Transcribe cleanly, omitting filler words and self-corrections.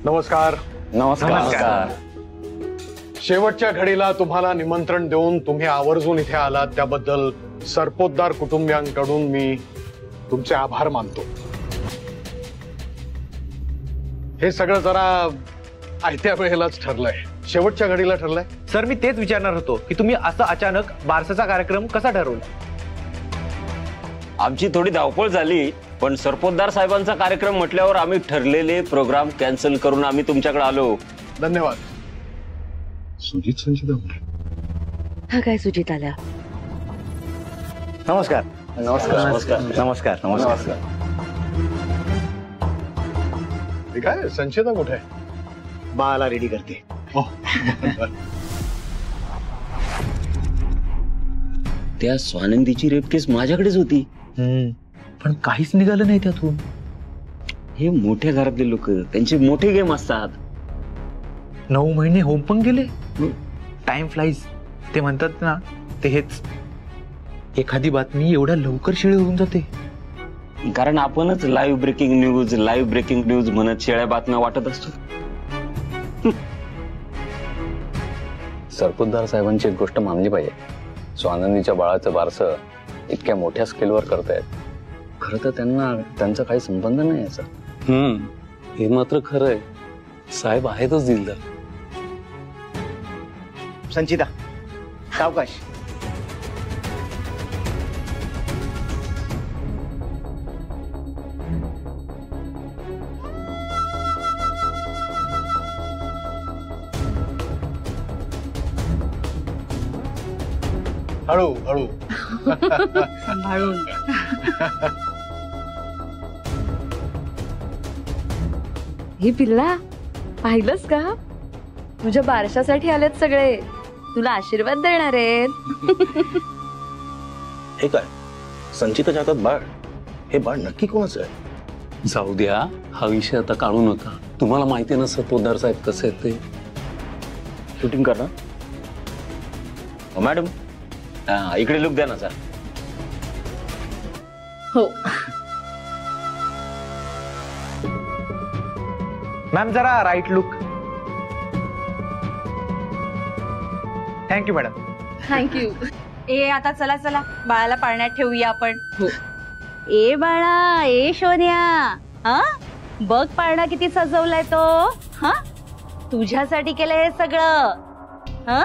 नमस्कार. नमस्कार. शेवटच्या घडीला तुम्हाला निमंत्रण देऊन तुम्ही आवर्जून इथे आलात त्याबद्दल सरपोतदार कुटुंबियांकडून मी तुमचे आभार मानतो. हे सगळं जरा आयत्या वेळेलाच ठरलंय, शेवटच्या घडीला ठरलंय. सर मी तेच विचारणार होतो की तुम्ही असं अचानक बारसाचा कार्यक्रम कसा ठरवला? आमची थोडी धावपळ झाली, पण सरपोतदार साहेबांचा कार्यक्रम म्हटल्यावर आम्ही ठरलेले प्रोग्राम कॅन्सल करून आम्ही तुमच्याकडे आलो. धन्यवाद. सुजित संचिता हा काय सुजित आल्या. नमस्कार. नमस्कार. नमस्कार. नमस्कार. नमस्कार. ठीक आहे. संचिता कुठे आहे? बाळाला रेडी करते. त्या स्वानंदीची रेप केस माझ्याकडेच होती, पण काहीच निघालं नाही त्यातून. हे मोठ्या घरातले लोक, त्यांचे मोठे गेम असतात. 9 महिने होम पण गेले. टाइम फ्लाईज ते म्हणतात ना, ते हेच. एखादी बातमी एवढ्या लवकर शिळे होऊन जाते. कारण आपणच लाईव्ह ब्रेकिंग न्यूज म्हणत शेळ्या बातम्या वाटत असतो. सरपोतदार साहेबांची एक गोष्ट मानली पाहिजे. स्वानंदीच्या बाळाचं बारसं इतक्या मोठ्या स्केलवर करतायत. खरं तर त्यांना त्यांचा काही संबंध नाही याचा. हे मात्र खरं आहे. साहेब आहेतच दिलदार. संचिता सावकाश. हळू हळू. ही पिल्ला पाहिलंस का? तुझ्या बारशासाठी आलेत सगळे, तुला आशीर्वाद देणार आहेत. हे काय संचिताच्या हातात बाळ? हे बाळ नक्की कोणाचं आहे? जाऊ द्या, हा विषय आता काढू नका. तुम्हाला माहिती आहे ना सरपोतदार साहेब कसे आहेत ते. शूटिंग करणार मॅडम. इकडे लुक द्या ना सर. हो. मॅम जरा right look. Thank you madam. Thank you. ए आता चला चला बाळाला पाळण्यात ठेवूया आपण. ए बाळा, ए शोन्या, हा बघ पाळणा किती सजवलाय तो. हा तुझ्यासाठी केलंय हे सगळं. हा